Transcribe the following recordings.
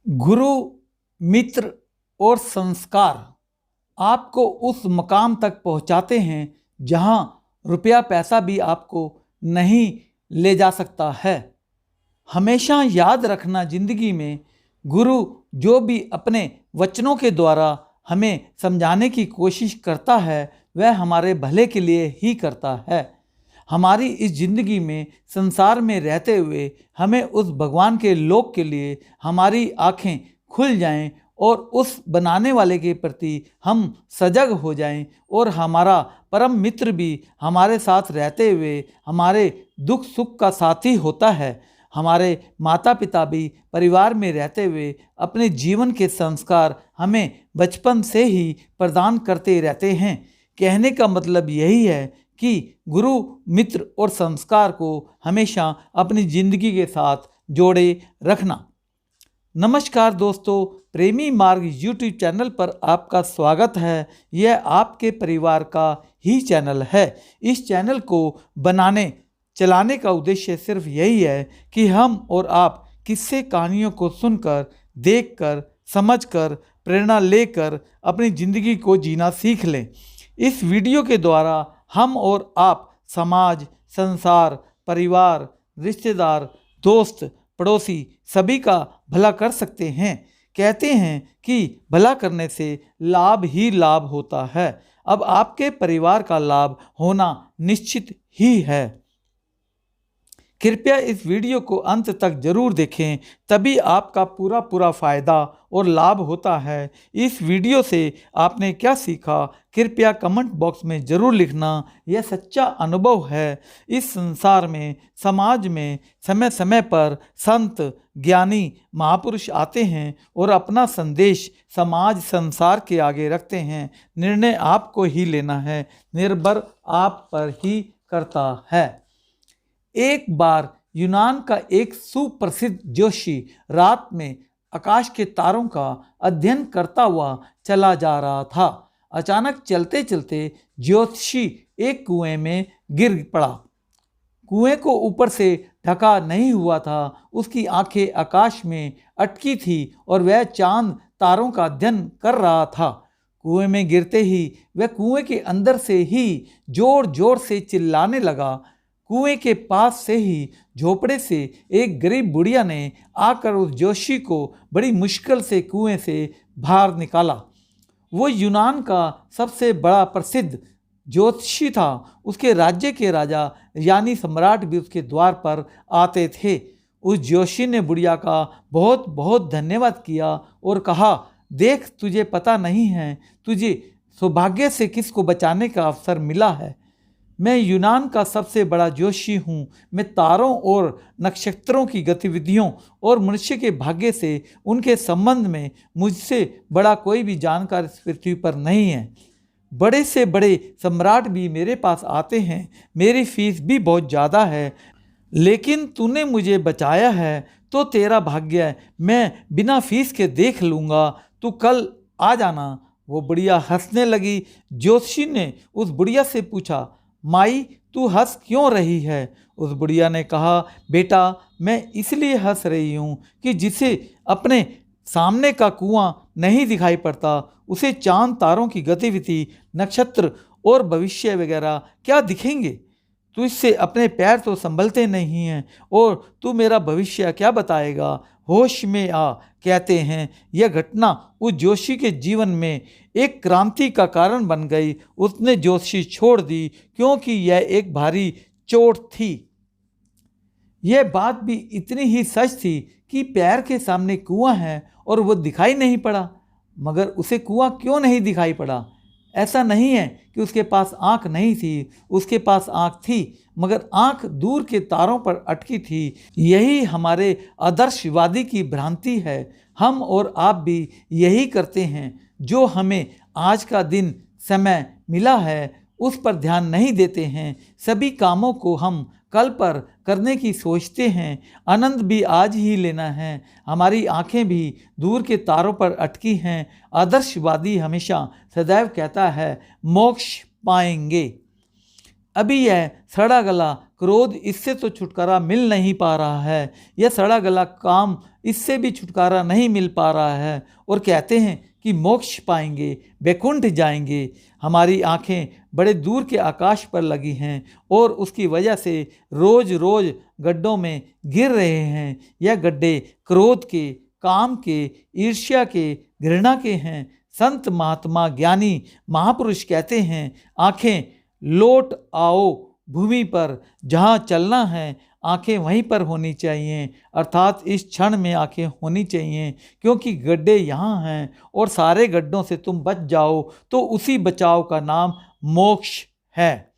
गुरु, मित्र और संस्कार आपको उस मकाम तक पहुंचाते हैं जहां रुपया पैसा भी आपको नहीं ले जा सकता है। हमेशा याद रखना, जिंदगी में गुरु जो भी अपने वचनों के द्वारा हमें समझाने की कोशिश करता है वह हमारे भले के लिए ही करता है। हमारी इस ज़िंदगी में संसार में रहते हुए हमें उस भगवान के लोक के लिए हमारी आँखें खुल जाएं और उस बनाने वाले के प्रति हम सजग हो जाएं और हमारा परम मित्र भी हमारे साथ रहते हुए हमारे दुख सुख का साथी होता है। हमारे माता पिता भी परिवार में रहते हुए अपने जीवन के संस्कार हमें बचपन से ही प्रदान करते रहते हैं। कहने का मतलब यही है कि गुरु, मित्र और संस्कार को हमेशा अपनी ज़िंदगी के साथ जोड़े रखना। नमस्कार दोस्तों, प्रेमी मार्ग यूट्यूब चैनल पर आपका स्वागत है। यह आपके परिवार का ही चैनल है। इस चैनल को बनाने चलाने का उद्देश्य सिर्फ यही है कि हम और आप किस्से कहानियों को सुनकर, देखकर, समझकर, प्रेरणा लेकर अपनी ज़िंदगी को जीना सीख लें। इस वीडियो के द्वारा हम और आप समाज, संसार, परिवार, रिश्तेदार, दोस्त, पड़ोसी सभी का भला कर सकते हैं। कहते हैं कि भला करने से लाभ ही लाभ होता है। अब आपके परिवार का लाभ होना निश्चित ही है। कृपया इस वीडियो को अंत तक जरूर देखें, तभी आपका पूरा फ़ायदा और लाभ होता है। इस वीडियो से आपने क्या सीखा, कृपया कमेंट बॉक्स में ज़रूर लिखना। यह सच्चा अनुभव है। इस संसार में, समाज में समय समय पर संत, ज्ञानी, महापुरुष आते हैं और अपना संदेश समाज, संसार के आगे रखते हैं। निर्णय आपको ही लेना है, निर्भर आप पर ही करता है। एक बार यूनान का एक सुप्रसिद्ध ज्योतिषी रात में आकाश के तारों का अध्ययन करता हुआ चला जा रहा था। अचानक चलते चलते ज्योतिषी एक कुएं में गिर पड़ा। कुएं को ऊपर से ढका नहीं हुआ था। उसकी आंखें आकाश में अटकी थी और वह चांद तारों का अध्ययन कर रहा था। कुएं में गिरते ही वह कुएं के अंदर से ही जोर जोर से चिल्लाने लगा। कुएं के पास से ही झोपड़े से एक गरीब बुढ़िया ने आकर उस जोशी को बड़ी मुश्किल से कुएं से बाहर निकाला। वो यूनान का सबसे बड़ा प्रसिद्ध ज्योतिषी था। उसके राज्य के राजा यानी सम्राट भी उसके द्वार पर आते थे। उस जोशी ने बुढ़िया का बहुत बहुत धन्यवाद किया और कहा, देख, तुझे पता नहीं है तुझे सौभाग्य से किसको बचाने का अवसर मिला है। मैं यूनान का सबसे बड़ा ज्योतिषी हूँ। मैं तारों और नक्षत्रों की गतिविधियों और मनुष्य के भाग्य से उनके संबंध में मुझसे बड़ा कोई भी जानकार इस पृथ्वी पर नहीं है। बड़े से बड़े सम्राट भी मेरे पास आते हैं। मेरी फीस भी बहुत ज़्यादा है, लेकिन तूने मुझे बचाया है तो तेरा भाग्य है। मैं बिना फीस के देख लूँगा, तू कल आ जाना। वो बुढ़िया हंसने लगी। ज्योतिषी ने उस बुढ़िया से पूछा, माई, तू हंस क्यों रही है? उस बुढ़िया ने कहा, बेटा, मैं इसलिए हंस रही हूँ कि जिसे अपने सामने का कुआं नहीं दिखाई पड़ता उसे चांद तारों की गतिविधि, नक्षत्र और भविष्य वगैरह क्या दिखेंगे। तू इससे अपने पैर तो संभलते नहीं हैं और तू मेरा भविष्य क्या बताएगा। होश में आ। कहते हैं यह घटना उस जोशी के जीवन में एक क्रांति का कारण बन गई। उसने ज्योतिषी छोड़ दी क्योंकि यह एक भारी चोट थी। यह बात भी इतनी ही सच थी कि पैर के सामने कुआं है और वो दिखाई नहीं पड़ा। मगर उसे कुआं क्यों नहीं दिखाई पड़ा? ऐसा नहीं है कि उसके पास आँख नहीं थी, उसके पास आँख थी, मगर आँख दूर के तारों पर अटकी थी। यही हमारे आदर्शवादी की भ्रांति है। हम और आप भी यही करते हैं। जो हमें आज का दिन, समय मिला है उस पर ध्यान नहीं देते हैं। सभी कामों को हम कल पर करने की सोचते हैं। आनंद भी आज ही लेना है। हमारी आंखें भी दूर के तारों पर अटकी हैं। आदर्शवादी हमेशा सदैव कहता है मोक्ष पाएंगे। अभी यह सड़ा गला क्रोध, इससे तो छुटकारा मिल नहीं पा रहा है। यह सड़ा गला काम, इससे भी छुटकारा नहीं मिल पा रहा है। और कहते हैं कि मोक्ष पाएंगे, वैकुंठ जाएंगे। हमारी आंखें बड़े दूर के आकाश पर लगी हैं और उसकी वजह से रोज रोज गड्ढों में गिर रहे हैं। यह गड्ढे क्रोध के, काम के, ईर्ष्या के, घृणा के हैं। संत महात्मा ज्ञानी महापुरुष कहते हैं, आंखें लौट आओ भूमि पर, जहाँ चलना है आंखें वहीं पर होनी चाहिए, अर्थात इस क्षण में आंखें होनी चाहिए, क्योंकि गड्ढे यहाँ हैं और सारे गड्ढों से तुम बच जाओ तो उसी बचाव का नाम मोक्ष है।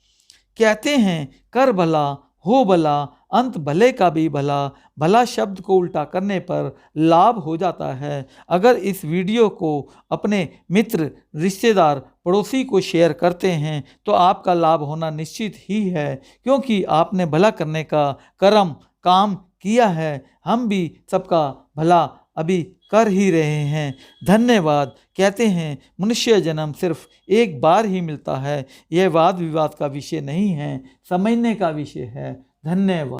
कहते हैं, कर भला हो भला, अंत भले का भी भला। भला शब्द को उल्टा करने पर लाभ हो जाता है। अगर इस वीडियो को अपने मित्र, रिश्तेदार, पड़ोसी को शेयर करते हैं तो आपका लाभ होना निश्चित ही है, क्योंकि आपने भला करने का काम किया है। हम भी सबका भला अभी कर ही रहे हैं। धन्यवाद। कहते हैं, मनुष्य जन्म सिर्फ एक बार ही मिलता है। यह वाद विवाद का विषय नहीं है, समझने का विषय है। धन्यवाद।